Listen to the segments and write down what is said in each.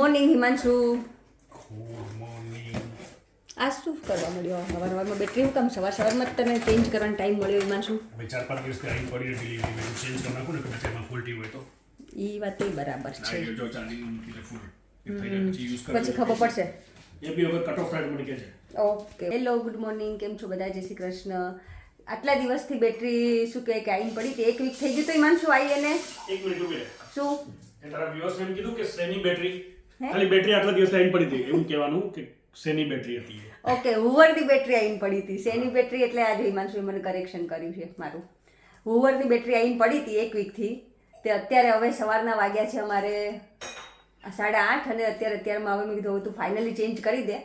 Morning Himanshu. Good morning. આ શું કરવા મળ્યો સવારમાં બેટરી હું કામ સવારમાં તને ચેન્જ કરવાનો ટાઈમ મળ્યો હિમાંશુ? હવે 4-5 દિવસથી આવી પડી ડિલિવરી મેં ચેન્જ કરી નાખું ને કે બેટરીમાં ફોલ્ટી હોય તો એ વાત એ બરાબર છે. જો ચાર્જિંગ મૂકી દે ફૂલ થઈ જાય પછી યુઝ કરજો પછી ખબર પડશે. એ બી હવે કટ ઓફ થાય મને કહે છે. ઓકે હેલો ગુડ મોર્નિંગ, કેમ છો બધા? જય શ્રી કૃષ્ણ. આટલા દિવસથી બેટરી શું કહે કે આવીને પડી હતી, 1 વીક થઈ ગયું તો હિમાંશુ આવી એને એક મિનિટ ઉભી રહે. શું એ તારા વ્યુઅર્સ એમ કીધું કે શેની બેટરી ખાલી બેટરી આટલા દિવસ આવીને પડી હતી એવું કહેવાનું કે શેની બેટરી હતી. ઓકે, હુવરની બેટરી આવીને પડી હતી. શેની બેટરી એટલે આજે હિમાંશુએ મને કરેક્શન કર્યું છે મારું. હુવરની બેટરી આવીને પડી હતી 1 વીકથી. તે અત્યારે હવે સવારના વાગ્યા છે અમારે 8:30 અને અત્યારમાં હવે મેં કીધું તું ફાઇનલી ચેન્જ કરી દે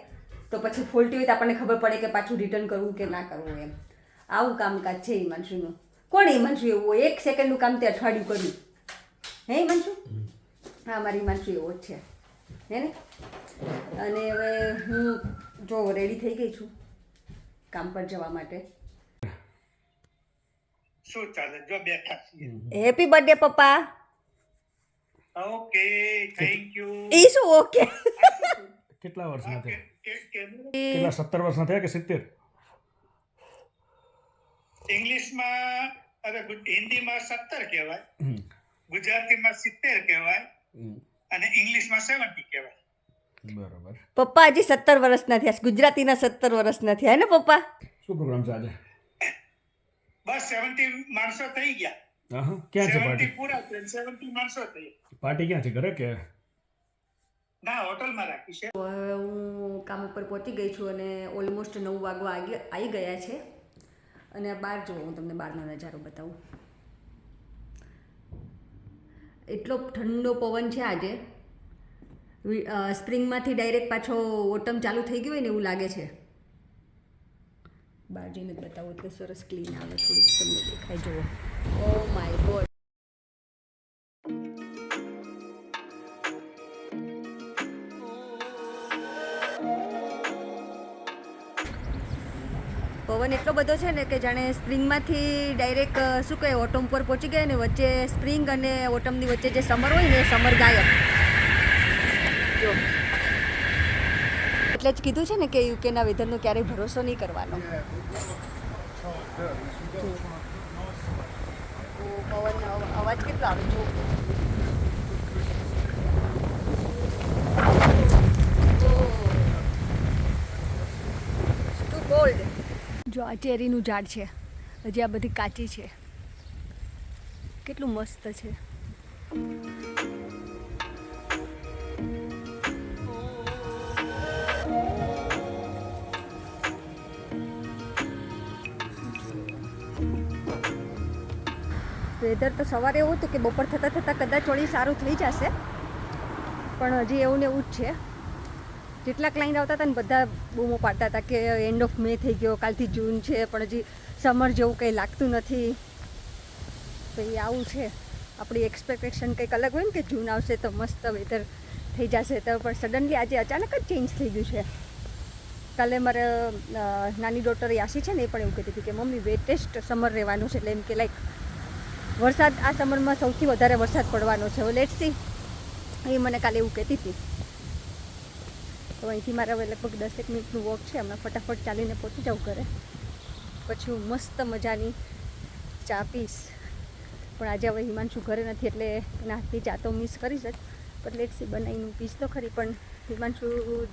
તો પછી ફોલ્ટી હોય તો આપણને ખબર પડે કે પાછું રિટર્ન કરવું કે ના કરવું એમ. આવું કામકાજ છે હિમાંશુનું. કોણ હિમાંશુ એવું હોય 1 સેકન્ડનું કામ તે અઠવાડિયું કર્યું? હે હિમાંશુ? હા, મારી હિમાંશુ એવો જ છે હે ને. અને હવે હું જો રેડી થઈ ગઈ છું કામ પર જવા માટે. શું ચાલે? જો બેઠા છીએ. હેપી બર્થડે પપ્પા. Okay, thank you. એ શું ઓકે? કેટલા વર્ષના થયા? કેટલા કેટલા 17 વર્ષના થયા કે 70? ઇંગ્લિશમાં હિન્દીમાં 17 કહેવાય, ગુજરાતીમાં 70 કહેવાય અને ઇંગ્લિશમાં 70 કહેવાય. બરાબર. પપ્પા હજી 17 વર્ષના થયા, ગુજરાતીના 17 વર્ષના થયા ને પપ્પા? શું પ્રોગ્રામ છે આજે? બસ 70 માણસો થઈ ગયા. હા, ક્યાં છે 70 પાર્ટી? પૂરા થયા, 70 માણસો થઈ ગયા. પાર્ટી ક્યાં છે, ઘરે કે? ના, હોટલમાં રાખી છે. હવે હું કામ ઉપર પહોંચી ગઈ છું અને ઓલમોસ્ટ 9 વાગવા આવી ગયા છે. અને બહાર જો હું તમને બહારનો નજારો બતાવું. એટલો ઠંડો પવન છે આજે. સ્પ્રિંગમાંથી ડાયરેક્ટ પાછો ઓટમ ચાલુ થઈ ગયું હોય ને એવું લાગે છે. બહાર જઈને જ બતાવું એટલે સરસ ક્લીન આવે, થોડુંક તમને દેખાય. જુઓ, ઓ માય ગોડ. પવન એટલો બધો છે ને કે જાણે સ્પ્રિંગમાંથી ડાયરેક્ટ શું કહે ઓટમ પર પહોંચી ગયા ને વચ્ચે સ્પ્રિંગ અને ઓટમની વચ્ચે જે સમર હોય ને એ સમર ગાયબ. જો એટલે જ કીધું છે ને કે યુકેના વેધરનો ક્યારેય ભરોસો નહીં કરવાનો. પવન અવાજ કેટલો આવે જો. Too cold. જો આ ચેરીનું ઝાડ છે, હજી આ બધી કાચી છે. કેટલું મસ્ત છે. વેધર તો સવારે એવું હતું કે બપોર થતાં કદાચ થોડી સારું થઈ જશે, પણ હજી એવું ને એવું જ છે. જેટલા ક્લાઇન્ટ આવતા હતા ને બધા બૂમો પાડતા હતા કે એન્ડ ઓફ મે થઈ ગયો, કાલથી જૂન છે, પણ હજી સમર જેવું કંઈ લાગતું નથી. તો એ આવું છે. આપણી એક્સપેક્ટેશન કંઈક અલગ હોય ને કે જૂન આવશે તો મસ્ત વેધર થઈ જશે, તો પણ સડનલી આજે અચાનક જ ચેન્જ થઈ ગયું છે. કાલે મારે નાની ડોટર યાસી છે ને એ પણ એવું કહેતી હતી કે મમ્મી વેટેસ્ટ સમર રહેવાનું છે, એટલે એમ કે લાઈક વરસાદ આ સમરમાં સૌથી વધારે વરસાદ પડવાનો છે. હવે લેટ્સ સી, એ મને કાલે એવું કહેતી હતી. તો અહીંથી મારે હવે લગભગ 10 મિનિટનું વોક છે, હમણાં ફટાફટ ચાલીને પહોંચી જાઉં ઘરે. પછી હું મસ્ત મજાની ચા પીશ. પણ આજે હવે હિમાંશુ ઘરે નથી એટલે એના હાથની ચા તો મિસ કરીશ જ, પણ લેટ્સ સી બનાવીને પીશ તો ખરી. પણ હિમાંશુ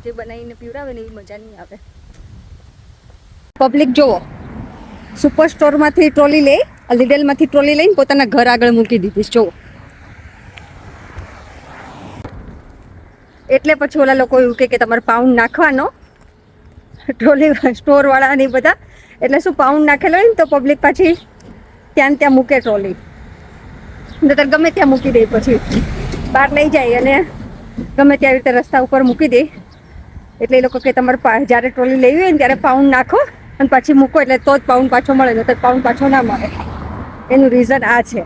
જે બનાવીને પીવડાવે ને એવી મજા નહીં આવે. પબ્લિક જુઓ, સુપર સ્ટોરમાંથી ટ્રોલી લઈ, લિડલમાંથી ટ્રોલી લઈને પોતાના ઘર આગળ મૂકી દીધી. જુઓ, એટલે પછી ઓલા લોકો એવું કે તમારે પાઉન્ડ નાખવાનો, ટ્રોલી સ્ટોરવાળા ને બધા. એટલે શું પાઉન્ડ નાખેલો હોય ને તો પબ્લિક પાછી ત્યાં ત્યાં મૂકે ટ્રોલી, નતર ગમે ત્યાં મૂકી દે. પછી બહાર લઈ જાય અને ગમે ત્યાં રીતે રસ્તા ઉપર મૂકી દે. એટલે એ લોકો કે તમારે જ્યારે ટ્રોલી લેવી હોય ને ત્યારે પાઉન્ડ નાખો અને પાછી મૂકો, એટલે તો જ પાઉન્ડ પાછો મળે, નતર પાઉન્ડ પાછો ના મળે. એનું રીઝન આ છે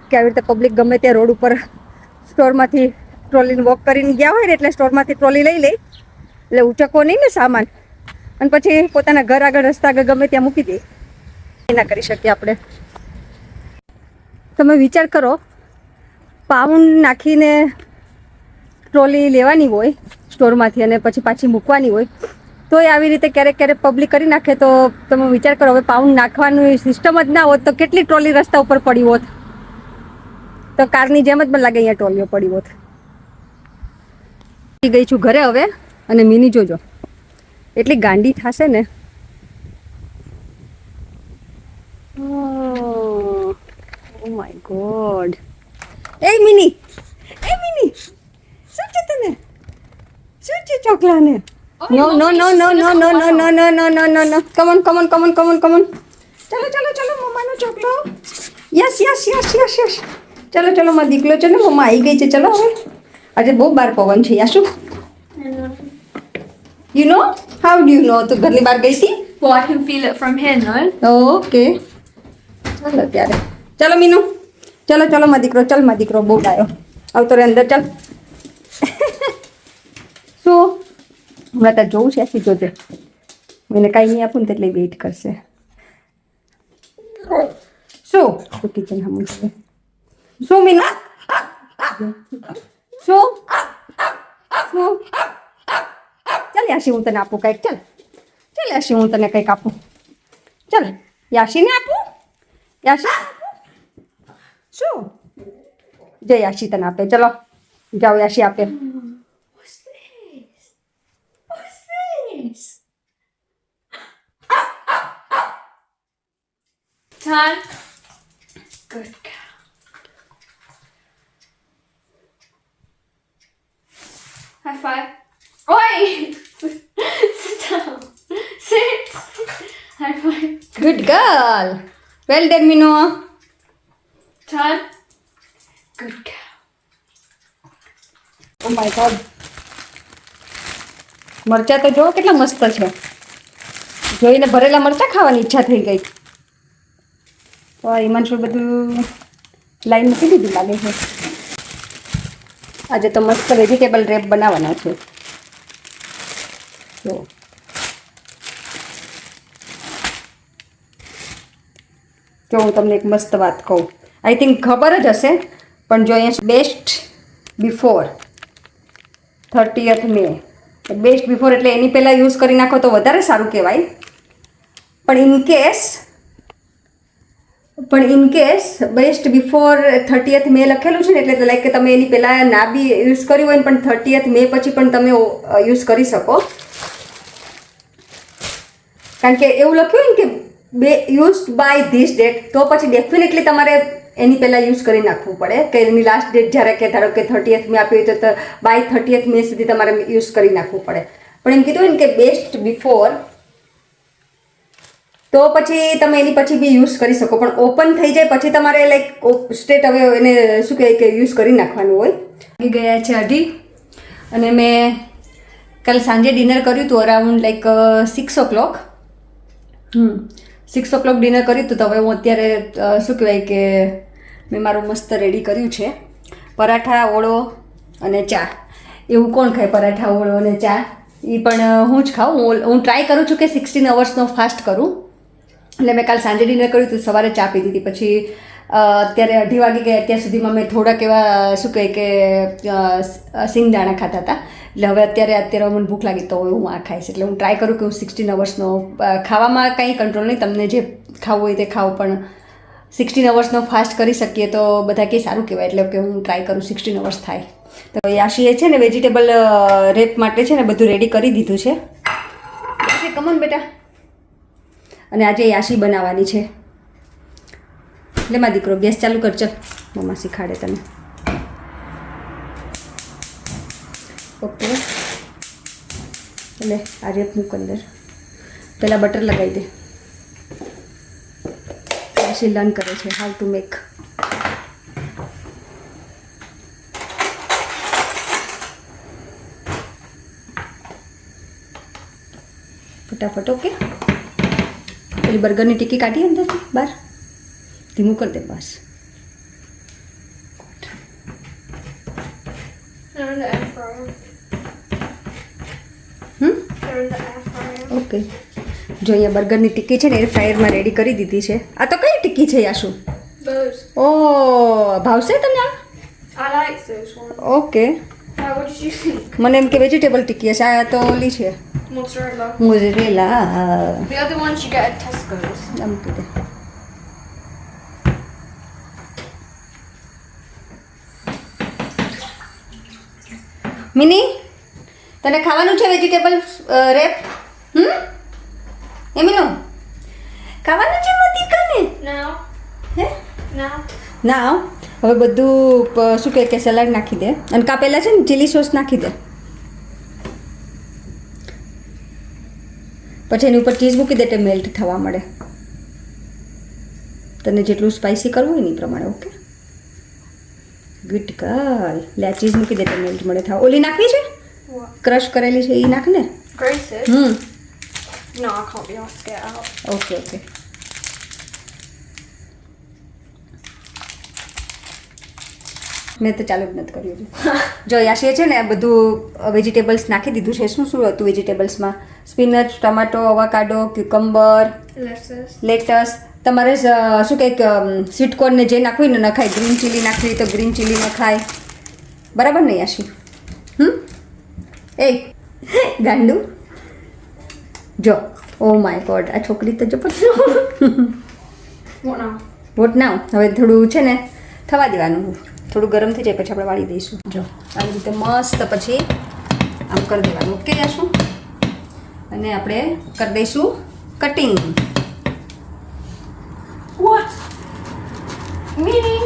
કે આવી રીતે પબ્લિક ગમે ત્યાં રોડ ઉપર સ્ટોરમાંથી ટ્રોલીને વોક કરીને ગયા હોય ને એટલે સ્ટોરમાંથી ટ્રોલી લઈ લે, એટલે ઉચકો નહીં ને સામાન, અને પછી પોતાના ઘર આગળ રસ્તા આગળ ગમે ત્યાં મૂકી દે. ના કરી શકીએ આપણે. તમે વિચાર કરો, પાઉન્ડ નાખીને ટ્રોલી લેવાની હોય સ્ટોરમાંથી અને પછી પાછી મૂકવાની હોય તો એ આવી રીતે ક્યારેક ક્યારેક પબ્લિક કરી નાખે. તો તમે વિચાર કરો, હવે પાઉન્ડ નાખવાનું સિસ્ટમ જ ના હોત તો કેટલી ટ્રોલી રસ્તા ઉપર પડી હોત. તો કારની જેમ જ મને લાગે અહીંયા ટ્રોલીઓ પડી હોત. ગઈ છું ઘરે હવે, અને મિની જોજો એટલી ગાંડી થશે ને. Oh my god. એ મિની શું છે તને? શું છે ચોકલાને? No no no no no no no no no no no no no come on come on come on come on come on. ચલો ચલો ચલો મમ્માનો ચોકલો. Yes yes yes yes yes. ચલો ચલો મારો દીકલો, ચલો મમ્મા આવી ગઈ છે. ચલો હવે આજે બહુ બાર પવન છે Yashu. You know how do you know? તું ઘરની બહાર ગઈ હતી? Well, I can feel it from here, no? Okay ચાલો ત્યારે. ચલો મીનુ, ચલો ચલો મારો દીકરો, ચલ મારો દીકરો બહુ ડાયો. આવતો રે અંદર, ચાલ. શું હમણાં તાર જોવું છે? આશી જોજે, એને કાંઈ નહીં આપું ને એટલે વેઇટ કરશે. શું કિચન હમું છે? શું મીનુ? શું શું? ચાલ યાશી, હું તને આપું કંઈક. ચાલ ચાલ યાશી, હું તને કંઈક આપું. ચાલ યાશીને આપું. યાશી શું? જય યાશી તને આપે. ચલો જાઓ, યાશી આપે. What's this? What's this? Time. Good girl. High five. Oi! Sit down. Sit. High five. Good girl. Well done Meenu. Time. Good girl. O my God, મરચા તો જો કેટલા મસ્ત છે. જોઈને ભરેલા મરચા ખાવાની ઈચ્છા થઈ ગઈ. તો હિમાંશુ બધું લાઈન મૂકી દીધું લાગે છે. આજે તો મસ્ત વેજીટેબલ રેપ બનાવવાના છે. જો હું તમને એક મસ્ત વાત કહું, આઈ થિંક ખબર જ હશે, પણ જો અહીંયા બેસ્ટ બિફોર 30th મે. બેસ્ટ બિફોર એટલે એની પહેલાં યુઝ કરી નાખો તો વધારે સારું કહેવાય. પણ in case best before 30th મે લખેલું છે ને, એટલે લાઈક કે તમે એની પહેલાં ના બી યુઝ કર્યું હોય ને પણ 30th મે પછી પણ તમે યુઝ કરી શકો. કારણ કે એવું લખ્યું ને કે યુઝડ બાય ધીસ ડેટ, તો પછી ડેફિનેટલી તમારે એની પહેલાં યુઝ કરી નાખવું પડે. કે એની લાસ્ટ ડેટ જ્યારે કે ધારો કે 30th મે આપી હોય તો બાય 30th મે સુધી તમારે યુઝ કરી નાખવું પડે. પણ એમ કીધું ને કે બેસ્ટ બિફોર, તો પછી તમે એની પછી બી યુઝ કરી શકો. પણ ઓપન થઈ જાય પછી તમારે લાઈક સ્ટ્રેટ હવે એને શું કહે કે યુઝ કરી નાખવાનું હોય. આવી ગયા છે 2:30, અને મેં કાલે સાંજે ડિનર કર્યું હતું around like 6 o'clock. 6 o'clock dinner કર્યું હતું. તો હવે હું અત્યારે શું કહેવાય કે મેં મારું મસ્ત રેડી કર્યું છે. પરાઠા, ઓળો અને ચા. એવું કોણ ખાય પરાઠા, ઓળો અને ચા? એ પણ હું જ ખાઉં. હું ટ્રાય કરું છું કે 16 hours ફાસ્ટ કરું. એટલે મેં કાલ સાંજે ડિનર કર્યું હતું, સવારે ચા પી દીધી. પછી અત્યારે 2:30 વાગી ગયા. અત્યાર સુધીમાં મેં થોડાક એવા શું કહે કે સિંગદાણા ખાતા હતા. એટલે હવે અત્યારે મને ભૂખ લાગી તો હું આ ખાઈશ. એટલે હું ટ્રાય કરું કે હું 16 hours ખાવામાં કંઈ કંટ્રોલ નહીં. તમને જે ખાવું હોય તે ખાઓ, પણ 16 hours ફાસ્ટ કરી શકીએ તો બધા કંઈ સારું કહેવાય. એટલે કે હું ટ્રાય કરું 16 hours થાય. તો યાશીએ છે ને વેજીટેબલ રેપ માટે છે ને બધું રેડી કરી દીધું છે. કમન બેટા. અને આજે યાશી બનાવવાની છે. એટલે મારો દીકરો ગેસ ચાલુ કર. ચલ મમ્મા શીખાડે તને. ઓકે, એટલે આ રેપ મૂક અંદર. પહેલાં બટર લગાવી દે. યાશી લર્ન કરે છે હાઉ ટુ મેક. ફટાફટ. ઓકે, પેલી બર્ગરની ટિક્કી કાઢી અંદરથી બહાર. ધીમું કરી દે બસ. They're in the air fryer. They're in the air fryer. Okay, જો અહીંયા બર્ગરની ટિક્કી છે ને એર ફ્રાયરમાં રેડી કરી દીધી છે. આ તો કઈ ટિક્કી છે યાશુ? Those. ઓ ભાવશે તને આ? I like those ones. Okay, I What did you think? મને એમ કે વેજીટેબલ ટિક્કી હશે, આ તો ઓલી છે Mozzarella. મોઝરેલા. The other ones you get at Tesco's. આમ કીધે. મિની, તને ખાવાનું છે વેજીટેબલ રેપ? એમીનો ખાવાનું છે મતિકાને? Now. હે Now. ના, હવે બધું શું કહે કે સલાડ નાખી દે અને કાપેલા છે ને ચીલી સોસ નાખી દે, પછી એની ઉપર ચીઝ મૂકી દે એટલે મેલ્ટ થવા મળે. તને જેટલું સ્પાઇસી કરવું હોય ને એ પ્રમાણે. Okay, good girl. લે આ ચીઝ મૂકી દે એટલે મેલ્ટ મળે થવા. ઓલી નાખવી છે What? ક્રશ કરેલી છે એ નાખ ને. Grated? No, I can't be asked to get out. Okay okay. મેં તો ચાલુ જ નથી કર્યું છે. જો યાશીએ છે ને આ બધું વેજીટેબલ્સ નાખી દીધું છે. શું શું હતું વેજીટેબલ્સમાં? Spinach, tomato, avocado, cucumber, Lettuce. Lettuce. તમારે શું કંઈક સ્વીટ કોર્નને જે નાખવું હોય ને નખાય. ગ્રીન ચીલી નાખવી હોય તો ગ્રીન ચીલી નખાય. બરાબર ને યાશી? એ ગાંડુ જો. ઓ માય ગોડ, આ છોકરી તો જો પછી What now? વોટ નાવ. હવે થોડું છે ને થવા દેવાનું, થોડું ગરમ થઈ જાય પછી આપણે વાળી દઈશું. જો આવી રીતે મસ્ત પછી આમ કરી દેવાનું. ઓકે યાશું? અને આપણે કરી દઈશું કટિંગ. What? Mini?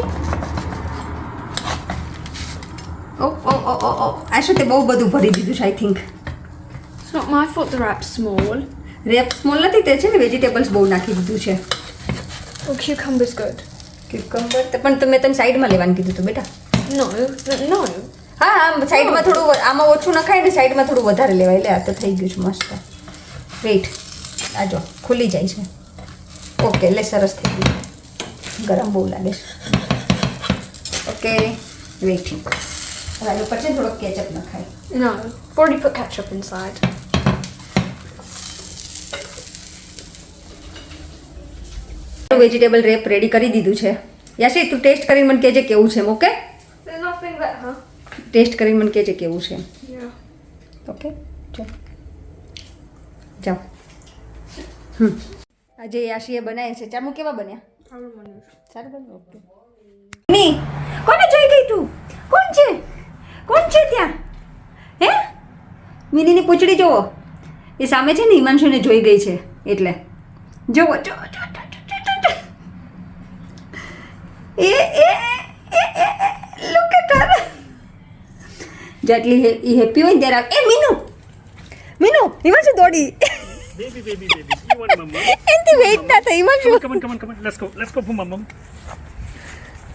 ઓ ઓ ઓ ઓ ઓ આ શું તે બહુ બધું ભરી દીધું છે I think. It's not my fault the wrap's small. Wrap small નથી, તે છે ને વેજીટેબલ્સ બહુ નાખી દીધું છે. Oh, cucumber's good. ક્યુકમ્બર પણ તો મેં તને સાઈડમાં લેવાનું કીધું હતું બેટા. No. હા આમ સાઈડમાં થોડું, આમાં ઓછું નખાય ને સાઈડમાં થોડું વધારે લેવાય. લે આ તો થઈ ગયું છે મસ્ત. વેઇટ, આ જો ખુલી જાય છે. ઓકે, લે સરસ થઈ ગયું. ગરમ બહુ લાગે છે. ઓકે વેઇટ, હવે આની ઉપર છે ને થોડોક કેચઅપ નખાય. No. I've already put ketchup inside. Vegetable wrap ready કરી દીધું છે. યાશી તું ટેસ્ટ કરીને મને કહેજે કેવું છે એમ. Okay, There's nothing better. Taste કરીને મને કહેજે કેવું છે. Yeah. ઓકે ચાલ જાઓ. આજે યાશીએ બનાવ્યા છે ચામુ. કેવા બન્યા? સારું બન્યું. ઓકે. ની કોને જોઈ ગઈ તું? કોણ છે? કોણ છે ત્યાં? હે મિનીની પૂંછડી જોવો. એ સામે છે ને હિમાંશુને જોઈ ગઈ છે એટલે જોવો. જો એ લુક એટ હર. જેટલી એ હેપી હોય ને ત્યારે એ મીનુ હિમાંશુ દોડી. Baby, you want mama? એનથી વેઇટ ના થઈ Himanshu. Come on. Let's go for mama.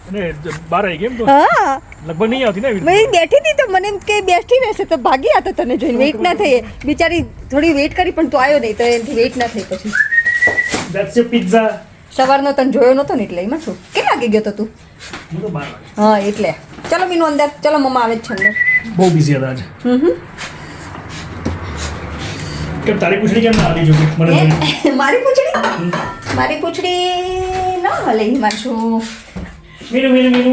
અને બહાર આવી ગઈ એમ તો હા લગભગ નહીં આવતી ને એવી મેં બેઠી હતી તો મને એમ કે બેઠી રહેશે તો ભાગી આતો તને જોઈને. વેઇટ ના થઈ. બિચારી થોડી વેઇટ કરી પણ તું આવ્યો નહીં તો એનાથી વેઇટ ના થઈ. પછી That's your pizza. સવારનો તને જોયો નહોતો ને એટલે એમાં શું. કેટલા વાગે ગયો તો તું? હું તો 12 વાગે. હા એટલે ચલો મીનુ અંદર. ચલો મમ્મા આવે જ છે અંદર. બહુ બિઝી હતા આજે. કેમ તારી પૂછડી કેમ ના આવી જોકે મને જોઈને? મારી પૂંછડી ન હલે Himanshu. Minu.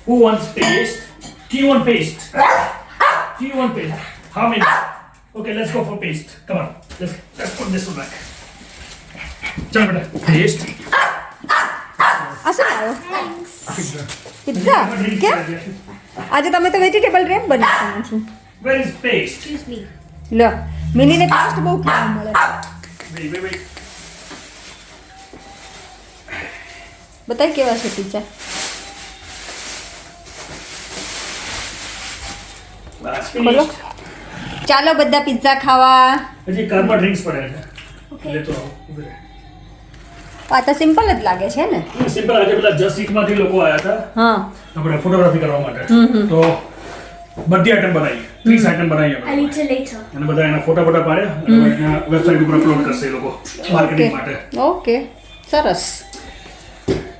Who wants paste? Do you want paste? How many? Okay, let's go for paste. Come on. Let's put this one back. Chalo beta. Paste. આ શું આવ્યો? Pizza. પિઝા કેમ? આજે તમે તો વેજીટેબલ રેપ બનાવવાનું છું. Where is paste? Excuse me. લો મિનીને પેસ્ટ બહુ ખાવા મળે. Wait. બતાય કેવા છે પિઝા. That's બોલો finished. ચાલો બધા પિઝા ખાવા. હજી કારમાં ડ્રિંક્સ પડ્યા છે. લેતો આવો. આ તો સિમ્પલ જ લાગે છે ને. સિમ્પલ આજે પેલા જસ્ટ ઈટમાંથી લોકો આવ્યા હતા હા આપણે ફોટોગ્રાફી કરવા માટે. તો બધી આઈટમ બનાવી 30 આઈટમ બનાવી I'll eat it later. અને બધા એના ફોટા પાડ્યા અને એના વેબસાઇટ ઉપર અપલોડ કરશે એ લોકો માર્કેટિંગ માટે. ઓકે સરસ.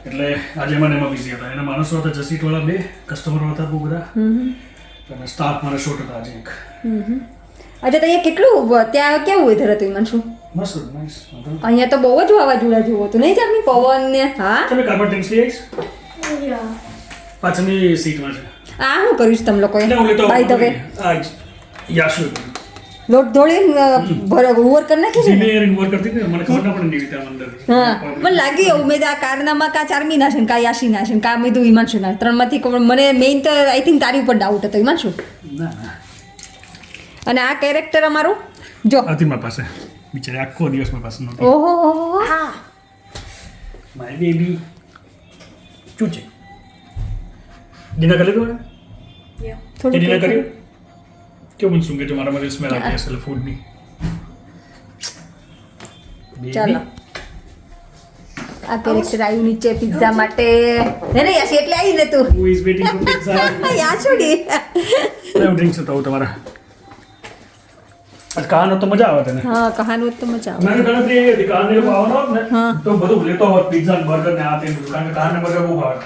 એટલે આજે મને એમાં બિઝી હતા. એના માણસો હતા જસ્ટ ઈટ વાળા 2 કસ્ટમરો હતા બહુ બધા અને સ્ટાફ મારા શોટ હતા આજે એક. આજે તો અહીંયા કેટલું ત્યાં કેવું વેધર હતું હિમાંશુ? મસ્ત નાઈસ. અહીંયા તો બહુ જ વાવાઝોડા જેવું હતું નહીં ચાલની પવન ને. હા તમે કારમાં ડ્રિંક્સ લઈ આવીશ Yeah. પાછળની સીટમાં છે. આ શું કર્યું છે તમે લોકોએ એટલે હું લેતો બાય ધ વે આ યાશુ લોટ ધોળીને ઓવર કરી નાખી છે ને? જીમે રિંગ કરતી હતી ને, મને ખબર ના પડે ને એવી અંદર હા મને લાગી એવું મેં આ કારનામાં કા ચારમી ના છે ને કા યાશી ના છે ને કા મેં હિમાંશુ ના ત્રણમાંથી ખબર મને મેઇન તો આઈ થિંક તારી ઉપર ડાઉટ હતો હિમાંશુ ના ના અને આ કેરેક્ટર અમારું જો હતી મારી પાસે બિચારી આખો દિવસ મારી પાસે નહોતી ઓહો માય બેબી ચૂચે ડિનર કરી લીધું ને તે ડિનર કર્યું क्यों मन सूंगे तुम्हारा मुझे स्मेल आती है असल फूड नहीं ચાલો આ કેરેક્ટર આવ્યું નીચે પિઝા માટે હે ને યાશી એટલે આવી ને તું who is waiting for pizza યાશુડી मैं ड्रिंक्स होता हूँ तुम्हारा आज कहां तो मजा आवत है ने હા કહાનું તો મજા આવે मैंने गलत ये दुकान में आवनो होत ने हाँ। तो બધું લેતો હોત પિઝા બર્ગર ને આતે દુકાન में कहां ने बर्गर બહુ ભાવે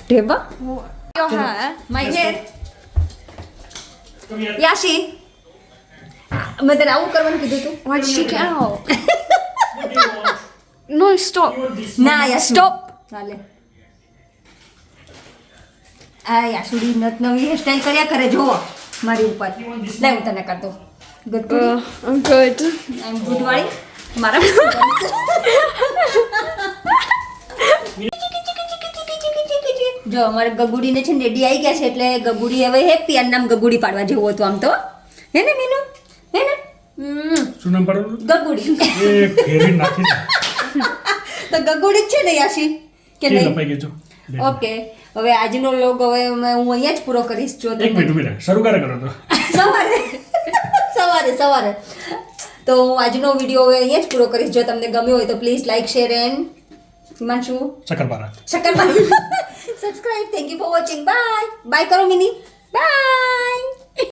ઢેબા your hair my hair યાશી મેં તને આવું કરવાનું કીધું તું Why did she get out? No, stop. ના યાર સ્ટોપ ચાલે આ યાશુડી નત નવી હેરસ્ટાઈલ કર્યા કરે જો મારી ઉપર લે હું તને કરતો good I'm good. I am good વાળી મારા જો અમારે ગગુડીને છે ને રેડી આવી ગયા છે એટલે ગગુડી હવે હેપી આ નામ ગગુડી પાડવા જેવું હતું આમ તો હે ને મીનુ હે ને શું નામ પાડું ગગુડી એ ફેરી નાખી તો ગગુડી જ છે ને યાશી કે કે નહીં લપાઈ ગયો ઓકે હવે આજનો લોગ હવે હું અહીંયા જ પૂરો કરીશ જો એક મિનિટ ઉભી રહે શરૂ કરે કરો તો સવારે તો હું આજનો વિડીયો હવે અહીંયા જ પૂરો કરીશ જો તમને ગમ્યો હોય તો please like share and Himanshu Shakarpara subscribe thank you for watching bye bye કરો મિની બાય